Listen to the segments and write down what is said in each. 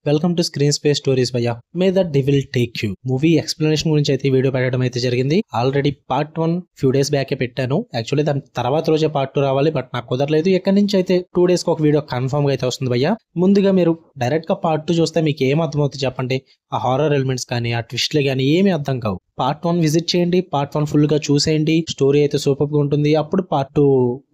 Welcome to screen space stories భయ్యా. May the devil take you movie explanation గురించి అయితే video పెట్టడం అయితే జరిగింది. ఆల్రెడీ పార్ట్ 1 ఫ్యూ డేస్ బ్యాకే పెట్టాను. యాక్చువల్లీ దాని తర్వాత రోజే పార్ట్ 2 రావాలి, బట్ నాకు కుదరలేదు. ఎక్కడి నుంచి అయితే 2 days కి ఒక వీడియో కన్ఫర్మ్ గా అయితే వస్తుంది భయ్యా. ముందుగా మీరు డైరెక్ట్ గా పార్ట్ 2 చూస్తే మీకు ఏం అర్థమవుతుంది చెప్పండి? ఆ హారర్ ఎలిమెంట్స్ కానీ ఆ ట్విస్ట్లు కానీ ఏమీ అర్థం కావు. పార్ట్ 1 విజిట్ చేయండి, పార్ట్ 1 ఫుల్ గా చూసేయండి. స్టోరీ అయితే సూపర్ గా ఉంటుంది. అప్పుడు పార్ట్ 2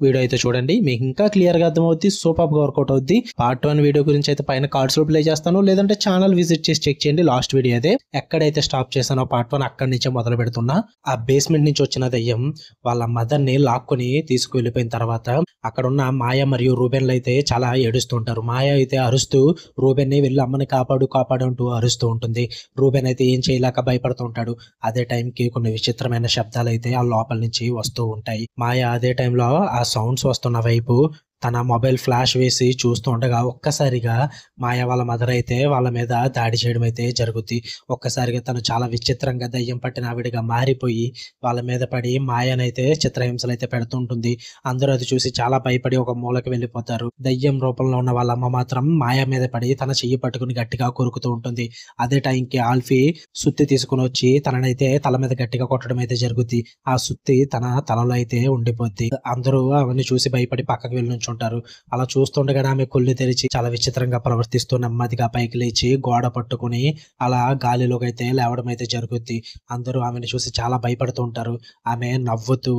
వీడియో అయితే చూడండి, మీకు ఇంకా క్లియర్ గా అర్థమవుద్ది, సూపర్ గా వర్కౌట్ అవుద్ది. పార్ట్ 1 వీడియో గురించి అయితే పైన కార్డ్స్ లో ప్లే చేస్తాను, లేదంటే ఛానల్ విజిట్ చేసి చెక్ చేయండి. లాస్ట్ వీడియో అయితే ఎక్కడైతే స్టాప్ చేశానో పార్ట్ 1 అక్కడి నుంచే మొదలు పెడుతున్నా. ఆ బేస్మెంట్ నుంచి వచ్చిన దయ్యం వాళ్ళ మదర్ ని లాక్కొని తీసుకువెళ్ళిపోయిన తర్వాత అక్కడ ఉన్న మాయ మరియు రూబెన్లు అయితే చాలా ఏడుస్తుంటారు. మాయ అయితే అరుస్తూ రూబెన్ ని వెళ్ళి అమ్మని కాపాడు కాపాడు అంటూ అరుస్తూ ఉంటుంది. రూబెన్ అయితే ఏం చేయలేక భయపడుతూ ఉంటాడు. అదే టైంకి కొన్ని విచిత్రమైన శబ్దాలు అయితే ఆ లోపల నుంచి వస్తూ ఉంటాయి. మాయ అదే టైంలో ఆ సౌండ్స్ వస్తున్న వైపు తన మొబైల్ ఫ్లాష్ వేసి చూస్తూ ఉండగా ఒక్కసారిగా మాయ వాళ్ళ మదర్ అయితే వాళ్ళ మీద దాడి చేయడం అయితే జరుగుద్ది. ఒక్కసారిగా తను చాలా విచిత్రంగా దయ్యం పట్టిన ఆవిడగా మారిపోయి వాళ్ళ మీద పడి మాయనైతే చిత్రహింసలు అయితే పెడుతుంటుంది. అందరూ అది చూసి చాలా భయపడి ఒక మూలకి వెళ్ళిపోతారు. దయ్యం రూపంలో ఉన్న వాళ్ళ అమ్మ మాత్రం మాయ మీద పడి తన చెయ్యి పట్టుకుని గట్టిగా కొరుకుతూ ఉంటుంది. అదే టైంకి ఆల్ఫీ సుత్తి తీసుకుని వచ్చి తననైతే తల మీద గట్టిగా కొట్టడం అయితే జరుగుద్ది. ఆ సుత్తి తన తలలో అయితే ఉండిపోద్ది. అందరూ అవన్నీ చూసి భయపడి పక్కకి వెళ్ళి ఉంటారు. అలా చూస్తుండగానే ఆమె కొళ్ళు తెరిచి చాలా విచిత్రంగా ప్రవర్తిస్తూ నెమ్మదిగా పైకి లేచి గోడ పట్టుకుని అలా గాలిలోకి అయితే లేవడం అయితే జరుగుద్ది. అందరూ ఆమెను చూసి చాలా భయపడుతూ ఉంటారు. ఆమె నవ్వుతూ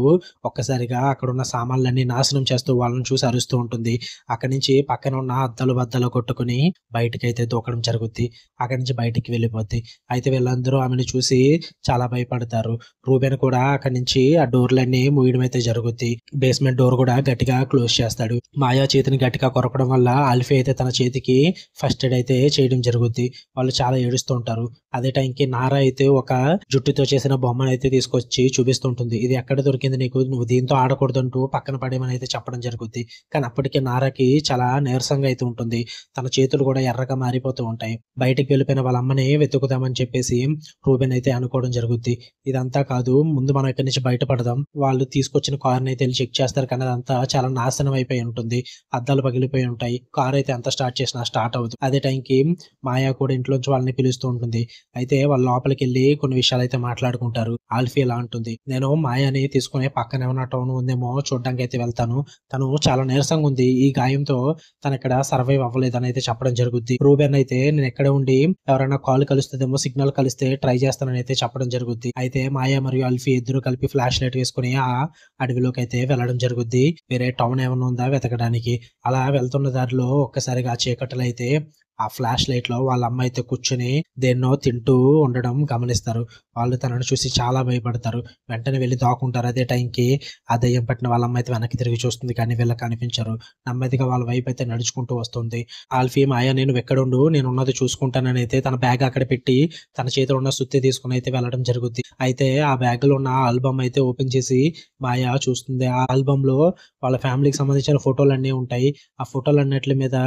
ఒక్కసారిగా అక్కడ ఉన్న సామాన్లన్నీ నాశనం చేస్తూ వాళ్ళని చూసి అరుస్తూ ఉంటుంది. అక్కడి నుంచి పక్కన ఉన్న అద్దలు బద్దలు కొట్టుకుని బయటకైతే దూకడం జరుగుద్ది. అక్కడి నుంచి బయటికి వెళ్ళిపోద్ది. అయితే వీళ్ళందరూ ఆమెను చూసి చాలా భయపడతారు. రూబెన్ కూడా అక్కడి నుంచి ఆ డోర్లన్నీ మూయడం అయితే జరుగుద్ది. బేస్మెంట్ డోర్ కూడా గట్టిగా క్లోజ్ చేస్తాడు. మాయా చేతిని గట్టిగా కొరకడం వల్ల ఆల్ఫీ అయితే తన చేతికి ఫస్ట్ ఎయిడ్ అయితే చేయడం జరుగుద్ది. వాళ్ళు చాలా ఏడుస్తూ ఉంటారు. అదే టైంకి నారా అయితే ఒక జుట్టుతో చేసిన బొమ్మను అయితే తీసుకొచ్చి చూపిస్తుంటుంది. ఇది ఎక్కడ దొరికింది నీకు, నువ్వు దీంతో ఆడకూడదంటూ పక్కన పడేమని అయితే చెప్పడం జరుగుద్ది. కానీ అప్పటికే నారాకి చాలా నీరసంగా అయితే ఉంటుంది. తన చేతులు కూడా ఎర్రగా మారిపోతూ ఉంటాయి. బయటికి వెళ్ళిపోయిన వాళ్ళ అమ్మని వెతుకుదామని చెప్పేసి రూబెన్ అయితే అనుకోవడం జరుగుద్ది. ఇదంతా కాదు, ముందు మనం ఇక్కడి నుంచి బయటపడదాం. వాళ్ళు తీసుకొచ్చిన కార్ని అయితే చెక్ చేస్తారు, కానీ అదంతా చాలా నాశనం అయిపోయి ఉంటుంది. అద్దాలు పగిలిపోయి ఉంటాయి. కార్ అయితే ఎంత స్టార్ట్ చేసినా స్టార్ట్ అవ్వదు. అదే టైంకి మాయా కూడా ఇంట్లోంచి వాళ్ళని పిలుస్తూ ఉంటుంది. అయితే వాళ్ళ లోపలికి వెళ్ళి కొన్ని విషయాలు అయితే మాట్లాడుకుంటారు. ఆల్ఫీ ఎలా ఉంటుంది, నేను మాయాని తీసుకుని పక్కన ఏమన్నా టౌన్ ఉందేమో చూడడానికి అయితే వెళ్తాను. తను చాలా నీరసంగా ఉంది. ఈ గాయంతో తను ఇక్కడ సర్వైవ్ అవ్వలేదని అయితే చెప్పడం జరుగుద్ది. రూబెన్ అయితే నేను ఎక్కడ ఉండి ఎవరైనా కాల్ కలుస్తుందేమో, సిగ్నల్ కలిస్తే ట్రై చేస్తానని అయితే చెప్పడం జరుగుద్ది. అయితే మాయా మరియు ఆల్ఫీ ఇద్దరు కలిపి ఫ్లాష్ లైట్ వేసుకుని ఆ అడవిలోకి అయితే వెళ్ళడం జరుగుద్ది. వేరే టౌన్ ఏమైనా ఉందా వెతకడానికి. అలా వెళ్తున్న దారిలో ఒక్కసారిగా చీకట్లు అయితే ఆ ఫ్లాష్ లైట్ లో వాళ్ళ అమ్మ అయితే కూర్చొని దేన్నో తింటూ ఉండడం గమనిస్తారు. వాళ్ళు తనను చూసి చాలా భయపడతారు. వెంటనే వెళ్ళి దాక్కుంటారు. అదే టైంకి ఆ దయ్యం పట్టిన వాళ్ళ అమ్మ అయితే వెనక్కి తిరిగి చూస్తుంది, కానీ వీళ్ళకి కనిపించరు. నెమ్మదిగా వాళ్ళ వైపు అయితే నడుచుకుంటూ వస్తుంది. ఆల్ఫీ మాయా నేను ఎక్కడుండు, నేను ఉన్నది చూసుకుంటానని అయితే తన బ్యాగ్ అక్కడ పెట్టి తన చేతిలో ఉన్న సుత్తి తీసుకుని అయితే వెళ్ళడం జరుగుద్ది. అయితే ఆ బ్యాగ్ లో ఉన్న ఆల్బమ్ అయితే ఓపెన్ చేసి మాయా చూస్తుంది. ఆ ఆల్బమ్ లో వాళ్ళ ఫ్యామిలీకి సంబంధించిన ఫోటోలు అన్నీ ఉంటాయి. ఆ ఫోటోలు అన్నిటి మీద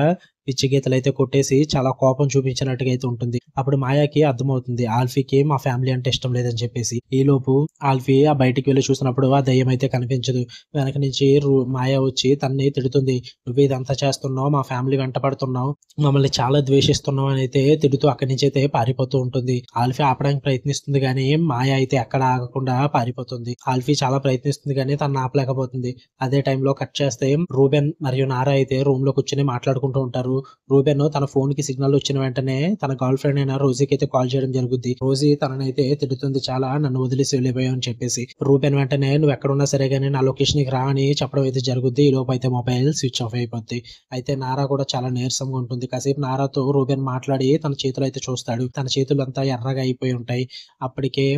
పిచ్చి గీతలు అయితే కొట్టేసి చాలా కోపం చూపించినట్టుగా అయితే ఉంటుంది. అప్పుడు మాయాకి అర్థమవుతుంది ఆల్ఫీకి మా ఫ్యామిలీ అంటే ఇష్టం లేదని చెప్పేసి. ఈ లోపు ఆల్ఫీ ఆ బయటికి వెళ్ళి చూసినప్పుడు ఆ దయ్యం అయితే కనిపించదు. వెనక నుంచి మాయా వచ్చి తన్ని తిడుతుంది. నువ్వు ఇదంతా చేస్తున్నావు, మా ఫ్యామిలీ వెంట పడుతున్నావు, మమ్మల్ని చాలా ద్వేషిస్తున్నావు అని అయితే తిడుతూ అక్కడి నుంచి అయితే పారిపోతూ ఉంటుంది. ఆల్ఫీ ఆపడానికి ప్రయత్నిస్తుంది, కానీ మాయా అయితే ఎక్కడ ఆగకుండా పారిపోతుంది. ఆల్ఫీ చాలా ప్రయత్నిస్తుంది, కానీ తను ఆపలేకపోతుంది. అదే టైంలో కట్ చేస్తే రూబెన్ మరియు నారా అయితే రూమ్ లో కూర్చొని మాట్లాడుకుంటూ ఉంటారు. రూబెన్ తన ఫోన్ కి సిగ్నల్ వచ్చిన వెంటనే తన గర్ల్ ఫ్రెండ్ అయిన రోజీకి అయితే కాల్ చేయడం జరుగుద్ది. రోజీ తననైతే తిడుతుంది, చాలా నన్ను వదిలేసి వెళ్ళిపోయావు అని చెప్పేసి. రూబెన్ వెంటనే నువ్వు ఎక్కడున్నా సరే గానీ నా లొకేషన్ కి రా అని చెప్పడం అయితే జరుగుద్ది. ఈ లోపు అయితే మొబైల్ స్విచ్ ఆఫ్ అయిపోద్ది. అయితే నారా కూడా చాలా నీరసంగా ఉంటుంది. కాసేపు నారాతో రూబెన్ మాట్లాడి తన చేతులు అయితే చూస్తాడు. తన చేతులు అంతా ఎర్రగా అయిపోయి ఉంటాయి. అప్పటికే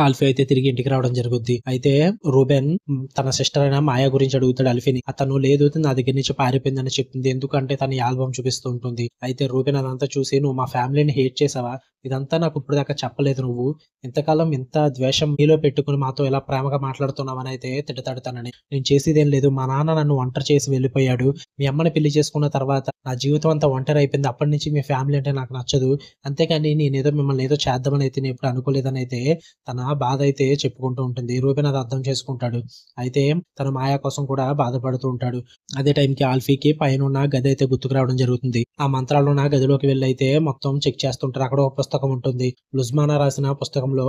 ఆల్ఫీ అయితే తిరిగి ఇంటికి రావడం జరుగుద్ది. అయితే రూబెన్ తన సిస్టర్ అయిన మాయా గురించి అడుగుతాడు ఆల్ఫీని. అతను లేదు, నా దగ్గర నుంచి పారిపోయిందని చెప్తుంది. ఎందుకంటే తన ఆల్బమ్ చూపిస్తూ ఉంటుంది. అయితే రూబెన్ అదంతా చూసి నువ్వు మా ఫ్యామిలీని హేట్ చేసావా, ఇదంతా నాకు ఇప్పుడు దాకా చెప్పలేదు, నువ్వు ఇంతకాలం ఇంత ద్వేషం మీలో పెట్టుకుని మాతో ఇలా ప్రేమగా మాట్లాడుతున్నావని అయితే తిడతాడు తనని. నేను చేసేదేం లేదు, మా నాన్న నన్ను ఒంటరి చేసి వెళ్ళిపోయాడు. మీ అమ్మని పెళ్లి చేసుకున్న తర్వాత నా జీవితం అంతా ఒంటరి అయిపోయింది. అప్పటి నుంచి మీ ఫ్యామిలీ అంటే నాకు నచ్చదు. అంతేకాని నేనేదో మిమ్మల్ని ఏదో చేద్దామని అయితే నేను ఎప్పుడు అనుకోలేదని అయితే తన బాధ అయితే చెప్పుకుంటూ ఉంటుంది. రూబెన్ అది అర్థం చేసుకుంటాడు. అయితే తన మాయా కోసం కూడా బాధపడుతూ ఉంటాడు. అదే టైంకి ఆల్ఫీకి పైన ఉన్న గది అయితే గుర్తుకు రావడం జరుగుతుంది. జరుగుతుంది. ఆ మంత్రాలు ఉన్న గదిలోకి వెళ్ళి అయితే మొత్తం చెక్ చేస్తుంటారు. అక్కడ ఒక పుస్తకం ఉంటుంది. లుజ్మానా రాసిన పుస్తకంలో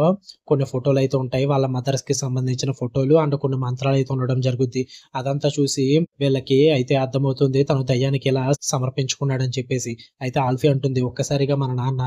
కొన్ని ఫోటోలు అయితే ఉంటాయి. వాళ్ళ మదర్స్ కి సంబంధించిన ఫోటోలు అండ్ కొన్ని మంత్రాలు అయితే ఉండడం జరుగుద్ది. అదంతా చూసి వీళ్ళకి అయితే అర్థమవుతుంది తను దయ్యానికి ఇలా సమర్పించుకున్నాడని చెప్పేసి. అయితే ఆల్ఫీ అంటుంది, ఒక్కసారిగా మన నాన్న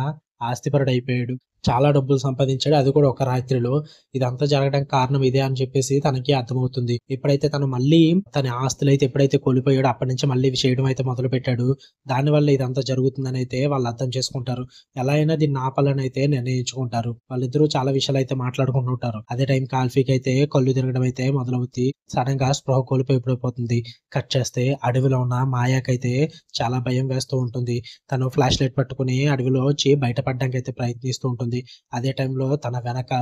ఆస్తిపరుడైపోయాడు. చాలా డబ్బులు సంపాదించాడు. అది కూడా ఒక రాత్రిలో. ఇదంతా జరగడానికి కారణం ఇదే అని చెప్పేసి తనకి అర్థమవుతుంది. ఎప్పుడైతే తను మళ్ళీ తన ఆస్తులైతే ఎప్పుడైతే కోల్పోయాడో అప్పటి నుంచి మళ్ళీ ఇవి చేయడం అయితే మొదలుపెట్టాడు. దానివల్ల ఇదంతా జరుగుతుందని అయితే వాళ్ళు అర్థం చేసుకుంటారు. ఎలా అయినా దీన్ని ఆపాలని అయితే నిర్ణయించుకుంటారు. వాళ్ళిద్దరూ చాలా విషయాలు అయితే మాట్లాడుకుంటుంటారు. అదే టైంకి ఆల్ఫీకి అయితే కళ్ళు తిరగడం అయితే మొదలవుద్ది. సడన్ గా స్పృహ కోల్పోయి పడిపోతుంది. కట్ చేస్తే అడవిలో ఉన్న మాయాకైతే చాలా భయం వేస్తూ ఉంటుంది. తను ఫ్లాష్ లైట్ పట్టుకుని అడవిలో వచ్చి బయటపడడానికి అయితే ప్రయత్నిస్తూ ఉంటుంది. అదే టైంలో తన వెనక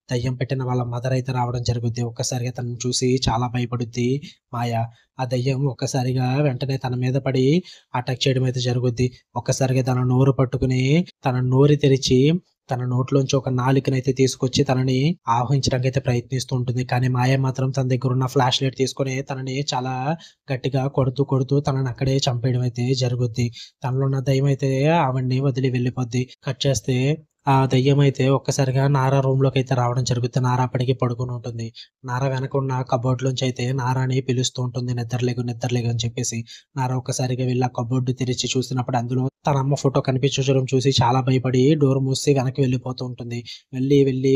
దయ్యం పెట్టిన వాళ్ళ మదర్ అయితే రావడం జరుగుద్ది. ఒక్కసారిగా తనను చూసి చాలా భయపడుద్ది మాయ. ఆ దయ్యం ఒక్కసారిగా వెంటనే తన మీద పడి అటాక్ చేయడం అయితే జరుగుద్ది. ఒక్కసారిగా తన నోరు పట్టుకుని తన నోరు తెరిచి తన నోట్లోంచి ఒక నాలుకనైతే తీసుకొచ్చి తనని ఆవహించడానికి అయితే ప్రయత్నిస్తూ ఉంటుంది. కానీ మాయ మాత్రం తన దగ్గర ఉన్న ఫ్లాష్ లైట్ తీసుకొని తనని చాలా గట్టిగా కొడుతూ తనని అక్కడే చంపేయడం అయితే జరుగుద్ది. తనలో ఉన్న దయ్యం అయితే ఆవిడ్ని వదిలి వెళ్ళిపోద్ది. కట్ చేస్తే ఆ దయ్యం అయితే ఒక్కసారిగా నారా రూమ్ లోకి అయితే రావడం జరుగుతుంది. నారా అప్పటికి పడుకుని ఉంటుంది. నారా వెనక ఉన్న కబోర్డ్ లోంచి అయితే నారాని పిలుస్తూ ఉంటుంది, నిద్రలేగు అని చెప్పేసి. నారా ఒక్కసారిగా వెళ్ళి ఆ కబోర్డు తెరిచి చూసినప్పుడు అందులో తన అమ్మ ఫోటో కనిపించడం చూసి చాలా భయపడి డోర్ మూసి వెనక్కి వెళ్ళిపోతూ ఉంటుంది. వెళ్ళి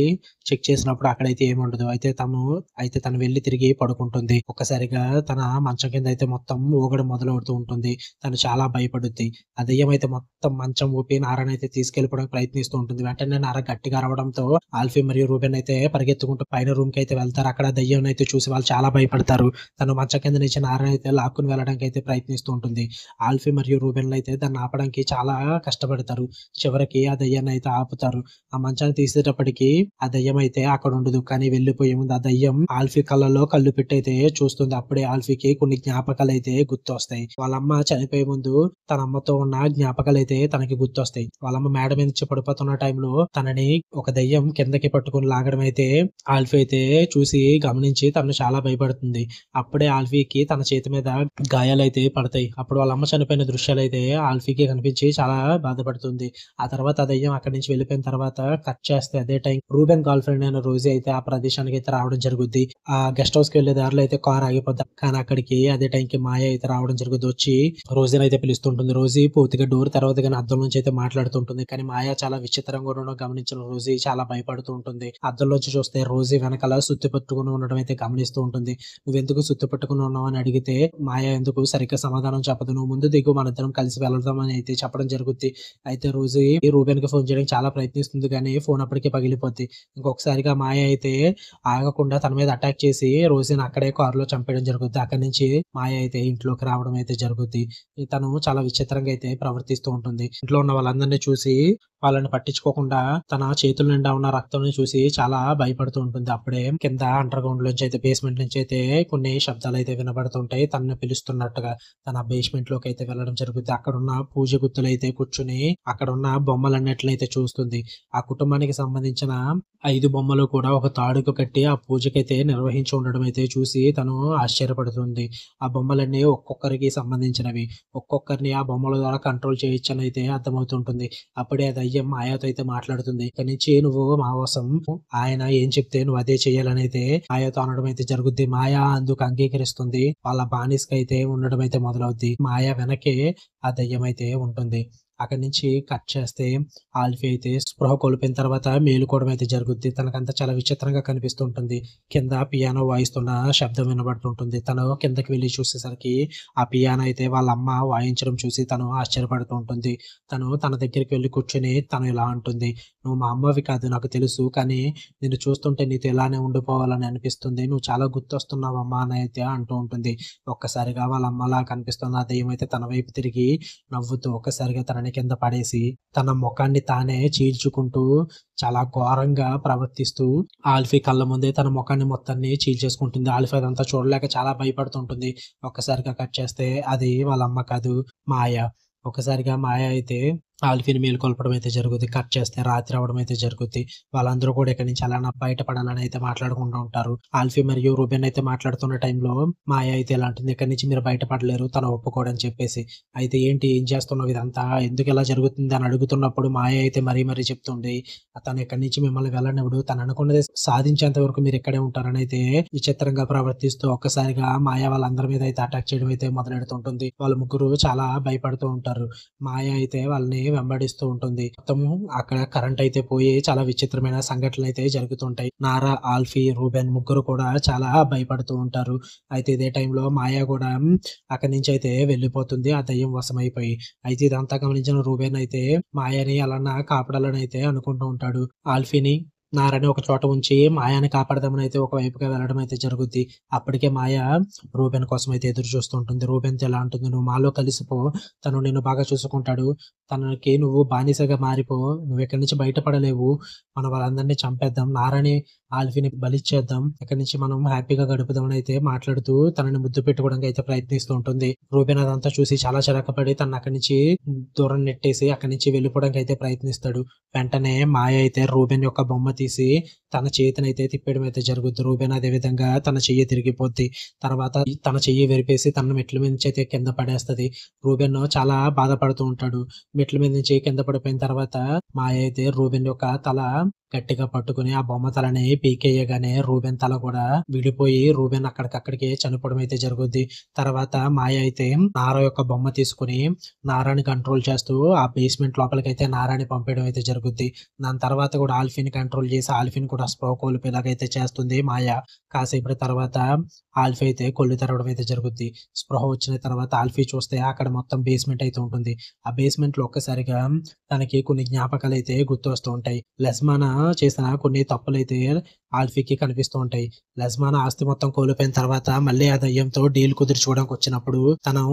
చెక్ చేసినప్పుడు అక్కడైతే ఏముండదు. అయితే తను వెళ్ళి తిరిగి పడుకుంటుంది. ఒక్కసారిగా తన మంచం కింద అయితే మొత్తం ఊగడం మొదలవుతూ ఉంటుంది. తను చాలా భయపడుద్ది. ఆ దయ్యం అయితే మొత్తం మంచం ఊపి నారాని అయితే తీసుకెళ్ళిపోవడానికి ప్రయత్నిస్తూ ఉంటుంది. వెంటనే నారా గట్టిగా అరవడంతో ఆల్ఫీ మరియు రూబెన్ అయితే పరిగెత్తుకుంటూ పైన రూమ్ కి అయితే వెళ్తారు. అక్కడ దయ్యం అయితే చూసి వాళ్ళు చాలా భయపడతారు. తను మంచం కింద నుంచి నారాని అయితే లాక్కుని వెళ్ళడానికి అయితే ప్రయత్నిస్తూ ఉంటుంది. ఆల్ఫీ మరియు రూబెన్ అయితే దాన్ని ఆపడానికి చాలా కష్టపడతారు. చివరికి ఆ దయ్యాన్ని అయితే ఆపుతారు. ఆ మంచాన్ని తీసేటప్పటికి ఆ దయ్యం అయితే అక్కడ ఉండదు. కానీ వెళ్ళిపోయే ముందు ఆ దయ్యం ఆల్ఫీ కళ్ళలో కళ్ళు పెట్టి అయితే చూస్తుంది. అప్పుడే ఆల్ఫీకి కొన్ని జ్ఞాపకాలు అయితే గుర్తొస్తాయి. వాళ్ళమ్మ చనిపోయే ముందు తన అమ్మతో ఉన్న జ్ఞాపకాలు అయితే తనకి గుర్తొస్తాయి. వాళ్ళమ్మ మేడ మీద నుంచి పడిపోతున్న టైంలో తనని ఒక దయ్యం కిందకి పట్టుకుని లాగడం అయితే ఆల్ఫీ అయితే చూసి గమనించి తను చాలా భయపడుతుంది. అప్పుడే ఆల్ఫీకి తన చేతి మీద గాయాలైతే పడతాయి. అప్పుడు వాళ్ళ అమ్మ చనిపోయిన దృశ్యాలు అయితే ఆల్ఫీకి కనిపించి చాలా బాధపడుతుంది. ఆ తర్వాత ఆ దయ్యం అక్కడి నుంచి వెళ్ళిపోయిన తర్వాత కట్ చేస్తే అదే టైం రూబెన్ గర్ల్ ఫ్రెండ్ అయిన రోజీ అయితే ఆ ప్రదేశానికి అయితే రావడం జరుగుద్ది. ఆ గెస్ట్ హౌస్ కి వెళ్లే దారిలో అయితే కార్ ఆగిపోద్ది. కానీ అక్కడికి అదే టైం కి మాయ అయితే రావడం జరుగుద్ది. వచ్చి రోజీని అయితే పిలుస్తుంటుంది. రోజీ పూర్తిగా డోర్ తర్వాత కానీ అద్దం నుంచి అయితే మాట్లాడుతుంటుంది. కానీ మాయ చాలా విచిత్రంగా ఉండడం గమనించిన రోజీ చాలా భయపడుతూ ఉంటుంది. అద్దంలోంచి చూస్తే రోజీ వెనకాల సుత్తి పట్టుకుని ఉండడం అయితే గమనిస్తూ ఉంటుంది. నువ్వెందుకు సుత్తి పట్టుకుని ఉన్నావు అని అడిగితే మాయ ఎందుకు సరిగ్గా సమాధానం చెప్పదు. నువ్వు ముందు దిగు, మన ఇద్దరం కలిసి వెళ్దాం అని అయితే చెప్పడం జరుగుద్ది. అయితే రోజీ రూబెన్ కి ఫోన్ చేయడానికి చాలా ప్రయత్నిస్తుంది కానీ ఫోన్ అప్పటికే పగిలిపోద్ది. ఇంకొకసారిగా మాయ అయితే ఆగకుండా తన మీద అటాక్ చేసి రోజీని అక్కడే కారులో చంపేయడం జరుగుద్ది. అక్కడి నుంచి మాయ అయితే ఇంట్లోకి రావడం అయితే జరుగుద్ది. తను చాలా విచిత్రంగా అయితే ప్రవర్తిస్తూ ఉంటుంది. ఇంట్లో ఉన్న వాళ్ళందరినీ చూసి వాళ్ళని పట్టించుకోకుండా తన చేతుల నిండా ఉన్న రక్తం చూసి చాలా భయపడుతూ ఉంటుంది. అప్పుడే కింద అండర్ గ్రౌండ్ నుంచి అయితే బేస్మెంట్ నుంచి అయితే కొన్ని శబ్దాలు అయితే వినబడుతుంటాయి. తనని పిలుస్తున్నట్టుగా తన బేస్మెంట్ లోకి అయితే వెళ్ళడం జరుగుతుంది. అక్కడ ఉన్న పూజ గుత్తులు అయితే కూర్చుని అక్కడ ఉన్న బొమ్మలన్నిటినైతే చూస్తుంది. ఆ కుటుంబానికి సంబంధించిన 5 బొమ్మలు కూడా ఒక తాడుకు కట్టి ఆ పూజకైతే నిర్వహించి ఉండడం అయితే చూసి తను ఆశ్చర్యపడుతుంది. ఆ బొమ్మలన్నీ ఒక్కొక్కరికి సంబంధించినవి. ఒక్కొక్కరిని ఆ బొమ్మల ద్వారా కంట్రోల్ చేయొచ్చని అయితే అర్థమవుతుంటుంది. అప్పుడే ఆ దయ్యం మాయాతో అయితే మాట్లాడుతుంది. ఇక్కడి నుంచి నువ్వు మా కోసం ఆయన ఏం చెప్తే నువ్వు అదే చెయ్యాలని అయితే మాయాతో అనడం అయితే జరుగుద్ది. మాయా అందుకు అంగీకరిస్తుంది. వాళ్ళ బానిసకి అయితే ఉండడం అయితే మొదలవుద్ది. మాయా వెనకే ఆ దయ్యం అయితే ఉంటుంది. అక్కడి నుంచి కట్ చేస్తే ఆల్ఫీ అయితే స్పృహ కోల్పోయిన తర్వాత మేలుకోవడం అయితే జరుగుద్ది. తనకంతా చాలా విచిత్రంగా కనిపిస్తుంటుంది. కింద పియానో వాయిస్తున్న శబ్దం వినబడుతుంటుంది. తను కిందకి వెళ్ళి చూసేసరికి ఆ పియానో అయితే వాళ్ళ అమ్మ వాయించడం చూసి తను ఆశ్చర్యపడుతూ ఉంటుంది. తను తన దగ్గరికి వెళ్ళి కూర్చొని తను ఇలా అంటుంది, నువ్వు మా అమ్మవి కాదు నాకు తెలుసు, కానీ నిన్ను చూస్తుంటే నీతో ఇలానే ఉండిపోవాలని అనిపిస్తుంది. నువ్వు చాలా గుర్తొస్తున్నావు అమ్మా అని అయితే అంటూ ఉంటుంది. ఒక్కసారిగా వాళ్ళ అమ్మలా కనిపిస్తున్న ఆ దెయ్యం అయితే తన వైపు తిరిగి నవ్వుతూ ఒక్కసారిగా తనని కింద పడేసి తన ముఖాన్ని తానే చీల్చుకుంటూ చాలా ఘోరంగా ప్రవర్తిస్తూ ఆల్ఫీ కళ్ళ ముందే తన ముఖాన్ని మొత్తాన్ని చీల్చేసుకుంటుంది. ఆల్ఫీ అదంతా చూడలేక చాలా భయపడుతుంటుంది. ఒక్కసారిగా కట్ చేస్తే అది వాళ్ళ అమ్మ కాదు, మాయ. ఒకసారిగా మాయ అయితే ఆల్ఫీని మేలుకొల్పడం అయితే జరుగుద్ది. కట్ చేస్తే రాత్రి అవ్వడం అయితే జరుగుద్ది. వాళ్ళందరూ కూడా ఇక్కడి నుంచి ఎలానా బయటపడాలని అయితే మాట్లాడుకుంటూ ఉంటారు. ఆల్ఫీ మరియు రూబెన్ అయితే మాట్లాడుతున్న టైంలో మాయ అయితే ఇలా అంటుంది, "ఇక్కడి నుంచి మీరు బయటపడలేరు. తను ఒప్పుకోడని" చెప్పేసి. అయితే "ఏంటి ఏం చేస్తున్నావు ఇదంతా? ఎందుకు ఇలా జరుగుతుంది?" అని అడుగుతున్నప్పుడు మాయ అయితే మరీ చెప్తుంది. "తను ఇక్కడి నుంచి మిమ్మల్ని వెళ్ళనివ్వడు. తను అనుకున్నది సాధించేంత వరకు మీరు ఇక్కడే ఉంటారని" అయితే విచిత్రంగా ప్రవర్తిస్తూ ఒక్కసారిగా మాయ వాళ్ళందరి మీద అయితే అటాక్ చేయడం అయితే మొదలెడుతుంటుంది. వాళ్ళు ముగ్గురు చాలా భయపడుతూ ఉంటారు. మాయ అయితే వాళ్ళని వెంబడిస్తూ ఉంటుంది. మొత్తం అక్కడ కరెంట్ అయితే పోయి చాలా విచిత్రమైన సంఘటనలయితే జరుగుతుంటాయి. నారా, ఆల్ఫీ, రూబెన్ ముగ్గురు కూడా చాలా భయపడుతూ ఉంటారు. అయితే ఇదే టైంలో మాయ కూడా అక్కడి నుంచి అయితే వెళ్ళిపోతుంది. ఆ దయ్యం వశమైపోయి. అయితే ఇదంతా గమనించిన రూబెన్ అయితే మాయని అలానా కాపాడాలని అయితే అనుకుంటూ ఉంటాడు. ఆల్ఫీని, నారని ఒక చోట ఉంచి మాయని కాపాడదామని అయితే ఒక వైపుగా వెళ్ళడం అయితే జరుగుద్ది. అప్పటికే మాయ రూబెన్ కోసం అయితే ఎదురు చూస్తూ ఉంటుంది. రూబెన్‌తో ఇలా అంటుంది, "నువ్వు మాలో కలిసిపో. తను నిన్ను బాగా చూసుకుంటాడు. తనకి నువ్వు బానిసగా మారిపో. నువ్విక్కడి నుంచి బయటపడలేవు. మనం వాళ్ళందరిని చంపేద్దాం. నారని, ఆల్ఫీని బలిచ్చేద్దాం. ఇక్కడి నుంచి మనం హ్యాపీగా గడుపుదామని" అయితే మాట్లాడుతూ తనని ముద్దు పెట్టుకోవడానికి అయితే ప్రయత్నిస్తూ ఉంటుంది. రూబెన్ అదంతా చూసి చాలా చిరాకు పడి తనని అక్కడి నుంచి దూరం నెట్టేసి అక్కడి నుంచి వెళ్ళిపోవడానికి అయితే ప్రయత్నిస్తాడు. వెంటనే మాయ అయితే రూబెన్ యొక్క బొమ్మ తీసి తన చేతినైతే తిప్పేయడం అయితే జరుగుద్ది. రూబెన్ అదే విధంగా తన చెయ్యి తిరిగిపోద్ది. తర్వాత తన చెయ్యి విరిపేసి తనను మెట్ల మీద నుంచి అయితే కింద పడేస్తది. రూబెన్ చాలా బాధపడుతూ ఉంటాడు. మెట్ల మీద నుంచి కింద పడిపోయిన తర్వాత మాయ అయితే రూబెన్ యొక్క తల గట్టిగా పట్టుకుని ఆ బొమ్మ తలని పీకేయగానే రూబెన్ తల కూడా విడిపోయి రూబెన్ అక్కడికక్కడికే చనిపోవడం అయితే జరుగుద్ది. తర్వాత మాయ అయితే నారా యొక్క బొమ్మ తీసుకుని నారాని కంట్రోల్ చేస్తూ ఆ బేస్మెంట్ లోపలికైతే నారాని పంపేయడం అయితే జరుగుద్ది. దాని తర్వాత కూడా ఆల్ఫీని కంట్రోల్ చేసి ఆల్ఫీని కూడా స్పృహ కోల్పోయేలాగైతే చేస్తుంది మాయ. కాసేపటి తర్వాత ఆల్ఫీ అయితే కళ్ళు తెరవడం అయితే జరుగుద్ది. స్పృహ వచ్చిన తర్వాత ఆల్ఫీ చూస్తే అక్కడ మొత్తం బేస్మెంట్ అయితే ఉంటుంది. ఆ బేస్మెంట్‌లో ఒక్కసారిగా తనకి కొన్ని జ్ఞాపకాలైతే గుర్తొస్తూ ఉంటాయి. లెస్మానా చేసిన కొన్ని తప్పులైతే ఆల్ఫీకి కనిపిస్తూ ఉంటాయి. లెస్మానా ఆస్తి మొత్తం కోల్పోయిన తర్వాత మళ్ళీ ఆ దయ్యంతో డీల్ కుదుర్చుకోవడానికి వచ్చినప్పుడు తను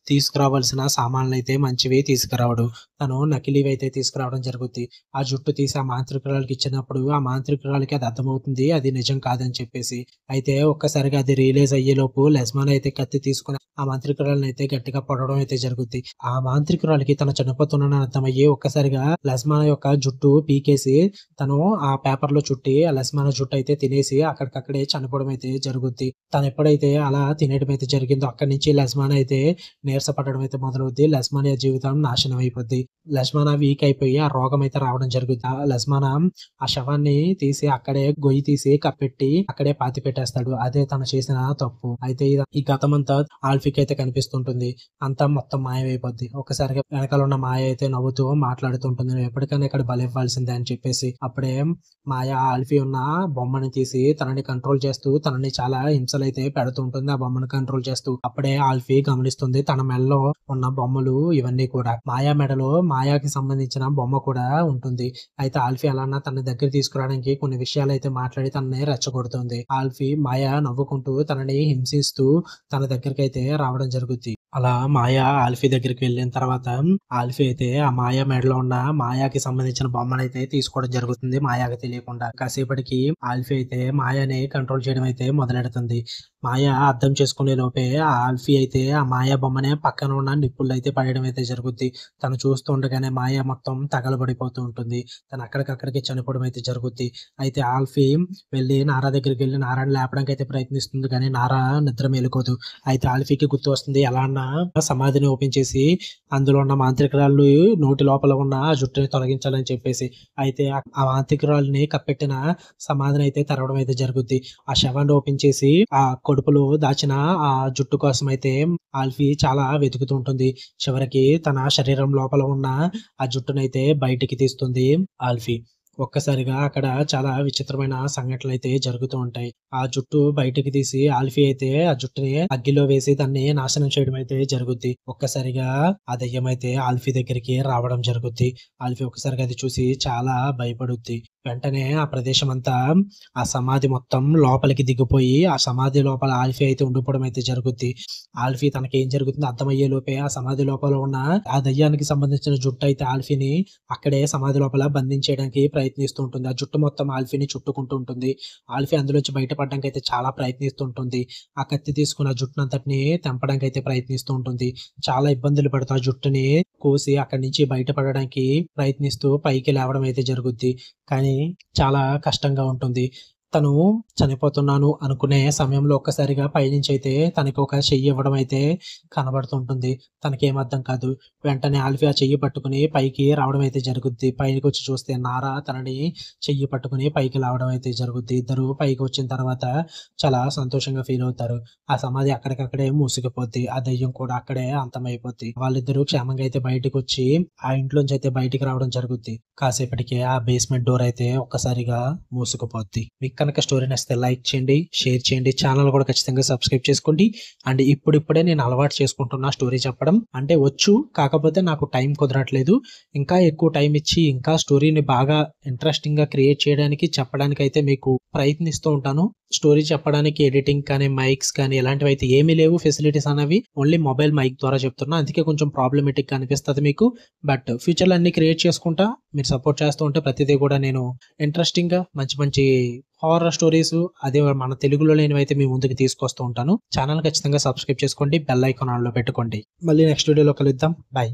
తీసుకురావాల్సిన సామాన్లైతే మంచివి తీసుకురావడు. తను నకిలీవైతే తీసుకురావడం జరుగుద్ది. ఆ జుట్టు తీసి ఆ మాంత్రికురాలికి ఇచ్చినప్పుడు ఆ మాంత్రికురాలికి అది అర్థమవుతుంది అది నిజం కాదని చెప్పేసి. అయితే ఒక్కసారిగా అది రియలైజ్ అయ్యేలోపు లెస్మానా అయితే కత్తి తీసుకొని ఆ మాంత్రికురాలిని అయితే గట్టిగా పొడవడం అయితే జరుగుద్ది. ఆ మాంత్రికురాలికి తను చనిపోతున్నానని అర్థమయ్యి ఒక్కసారిగా లెస్మానా యొక్క జుట్టు పీకేసి తను ఆ పేపర్‌లో చుట్టి ఆ లెస్మానా జుట్టు అయితే తినేసి అక్కడికక్కడే చనిపోవడం అయితే జరుగుద్ది. తను ఎప్పుడైతే అలా తినేయడం అయితే జరిగిందో అక్కడి నుంచి లెస్మానా అయితే నీరసపడడం అయితే మొదలవుద్ది. లెస్మానియా జీవితం నాశనం అయిపోద్ది. లెస్మానా వీక్ అయిపోయి ఆ రోగం అయితే రావడం జరుగుద్ది. ఆ లెస్మానా ఆ శవాన్ని తీసి అక్కడే గొయ్యి తీసి కప్పెట్టి అక్కడే పాతిపెట్టేస్తాడు. అదే తను చేసిన తప్పు. అయితే ఈ గతమంతా ఆల్ఫీకి అయితే కనిపిస్తుంటుంది. అంతా మొత్తం మాయమైపోద్ది. ఒక్కసారిగా వెనకాల ఉన్న మాయ అయితే నవ్వుతూ మాట్లాడుతుంటుంది. "నువ్వు ఎప్పటికైనా ఇక్కడ బలివ్వాల్సిందే" అని చెప్పేసి. అప్పుడే మాయ ఆల్ఫీ ఉన్న బొమ్మని తీసి తనని కంట్రోల్ చేస్తూ తనని చాలా హింసలైతే పెడుతూ ఉంటుంది. ఆ బొమ్మను కంట్రోల్ చేస్తూ. అప్పుడే ఆల్ఫీ గమనిస్తుంది తన మెడలో ఉన్న బొమ్మలు ఇవన్నీ కూడా. మాయా మెడలో మాయాకి సంబంధించిన బొమ్మ కూడా ఉంటుంది. అయితే ఆల్ఫీ అలానా తన దగ్గర తీసుకురావడానికి కొన్ని విషయాలైతే మాట్లాడి తనని రెచ్చగొడుతుంది. ఆల్ఫీ మాయ నవ్వుకుంటూ తనని హింసిస్తూ తన దగ్గరికైతే రావడం జరుగుద్ది. అలా మాయ ఆల్ఫీ దగ్గరికి వెళ్ళిన తర్వాత ఆల్ఫీ అయితే ఆ మాయ మెడలో ఉన్న మాయాకి సంబంధించిన బొమ్మనైతే తీసుకోవడం జరుగుతుంది మాయాకి తెలియకుండా. కాసేపటికి ఆల్ఫీ అయితే మాయని కంట్రోల్ చేయడం అయితే మొదలెడుతుంది. మాయ అర్థం చేసుకునే లోపే ఆ ఆల్ఫీ అయితే ఆ మాయ బొమ్మనే పక్కన ఉన్న నిప్పుల్లో అయితే పడేయడం అయితే జరుగుద్ది. తను చూస్తూ ఉండగానే మాయ మొత్తం తగలబడిపోతూ ఉంటుంది. తను అక్కడికక్కడికి చనిపోవడం అయితే జరుగుద్ది. అయితే ఆల్ఫీ వెళ్ళి నారా దగ్గరికి వెళ్ళి నారాని లేపడానికి అయితే ప్రయత్నిస్తుంది కానీ నారా నిద్ర మేలుకోదు. అయితే ఆల్ఫీకి గుర్తు వస్తుంది ఎలా అన్నా సమాధిని ఓపెన్ చేసి అందులో ఉన్న మాంత్రికురాళ్ళు నోటి లోపల ఉన్న ఆ జుట్టుని తొలగించాలని చెప్పేసి. అయితే ఆ మాంత్రికురాలిని కప్పెట్టిన సమాధిని అయితే తెరవడం అయితే జరుగుద్ది. ఆ శవాన్ని ఓపెన్ చేసి ఆ కడుపులో దాచిన ఆ జుట్టు కోసం అయితే ఆల్ఫీ చాలా వెతుకుతూ ఉంటుంది. చివరికి తన శరీరం లోపల ఉన్న ఆ జుట్టునైతే బయటికి తీస్తుంది ఆల్ఫీ. ఒక్కసారిగా అక్కడ చాలా విచిత్రమైన సంఘటనలైతే జరుగుతూ ఉంటాయి. ఆ జుట్టు బయటికి తీసి ఆల్ఫీ అయితే ఆ జుట్టుని అగ్గిలో వేసి దాన్ని నాశనం చేయడం అయితే జరుగుద్ది. ఒక్కసారిగా ఆ దెయ్యం అయితే ఆల్ఫీ దగ్గరికి రావడం జరుగుద్ది. ఆల్ఫీ ఒక్కసారిగా అది చూసి చాలా భయపడుద్ది. వెంటనే ఆ ప్రదేశం అంతా ఆ సమాధి మొత్తం లోపలికి దిగిపోయి ఆ సమాధి లోపల ఆల్ఫీ అయితే ఉండిపోవడం అయితే జరుగుద్ది. ఆల్ఫీ తనకి ఏం జరుగుతుందో అర్థమయ్యే లోపే ఆ సమాధి లోపల ఉన్న ఆ దయ్యానికి సంబంధించిన జుట్టు అయితే ఆల్ఫీని అక్కడే సమాధి లోపల బంధించేయడానికి ప్రయత్నిస్తూ ఉంటుంది. ఆ జుట్టు మొత్తం ఆల్ఫీని చుట్టుకుంటూ ఉంటుంది. ఆల్ఫీ అందులోంచి బయటపడడానికి అయితే చాలా ప్రయత్నిస్తూ ఉంటుంది. ఆ కత్తి తీసుకున్న జుట్టునంతటిని తెంపడానికి అయితే ప్రయత్నిస్తూ ఉంటుంది. చాలా ఇబ్బందులు పడుతూ ఆ జుట్టుని కోసి అక్కడి నుంచి బయటపడడానికి ప్రయత్నిస్తూ పైకి లేవడం అయితే జరుగుద్ది. కానీ చాలా కష్టంగా ఉంటుంది. తను చనిపోతున్నాను అనుకునే సమయంలో ఒక్కసారిగా పైనుంచి అయితే తనకి ఒక చెయ్యి ఇవ్వడం అయితే కనబడుతుంటుంది. తనకేం అర్థం కాదు. వెంటనే ఆల్ఫీ ఆ చెయ్యి పట్టుకుని పైకి రావడం అయితే జరుగుద్ది. పైకొచ్చి చూస్తే నారా తనని చెయ్యి పట్టుకుని పైకి లావడం అయితే జరుగుద్ది. ఇద్దరు పైకి వచ్చిన తర్వాత చాలా సంతోషంగా ఫీల్ అవుతారు. ఆ సమాధి అక్కడికక్కడే మూసుకుపోద్ది. ఆ దెయ్యం కూడా అక్కడే అంతమైపోద్ది. వాళ్ళిద్దరూ క్షేమంగా అయితే బయటకొచ్చి ఆ ఇంట్లోంచి అయితే బయటికి రావడం జరుగుద్ది. కాసేపటికే ఆ బేస్మెంట్ డోర్ అయితే ఒక్కసారిగా మూసుకుపోద్ది. మీకు కనుక స్టోరీ నచ్చితే లైక్ చేయండి, షేర్ చేయండి, ఛానల్ కూడా ఖచ్చితంగా సబ్స్క్రైబ్ చేసుకోండి. అండ్ ఇప్పుడిప్పుడే నేను అలవాటు చేసుకుంటున్నా స్టోరీ చెప్పడం. అంటే వచ్చు, కాకపోతే నాకు టైం కుదరట్లేదు. ఇంకా ఎక్కువ టైం ఇచ్చి ఇంకా స్టోరీని బాగా ఇంట్రెస్టింగ్ గా క్రియేట్ చేయడానికి చెప్పడానికి అయితే మీకు ప్రయత్నిస్తూ ఉంటాను. స్టోరీ చెప్పడానికి ఎడిటింగ్ కానీ మైక్స్ కానీ ఇలాంటివి అయితే ఏమీ లేవు ఫెసిలిటీస్ అనేవి. ఓన్లీ మొబైల్ మైక్ ద్వారా చెప్తున్నా. అందుకే కొంచెం ప్రాబ్లమేటిక్ గా అనిపిస్తుంది మీకు. బట్ ఫ్యూచర్ లో అన్ని క్రియేట్ చేసుకుంటా. మీరు సపోర్ట్ చేస్తూ ఉంటే ప్రతిదీ కూడా నేను ఇంట్రెస్టింగ్ గా మంచి మంచి హారర్ స్టోరీస్ అదే మన తెలుగులో లేనివైతే మీ ముందుకు తీసుకొస్తూ ఉంటాను. ఛానల్ ఖచ్చితంగా సబ్స్క్రైబ్ చేసుకోండి, బెల్ ఐకాన్ ఆన్ లో పెట్టుకోండి. మళ్ళీ నెక్స్ట్ వీడియోలో కలుద్దాం. బాయ్.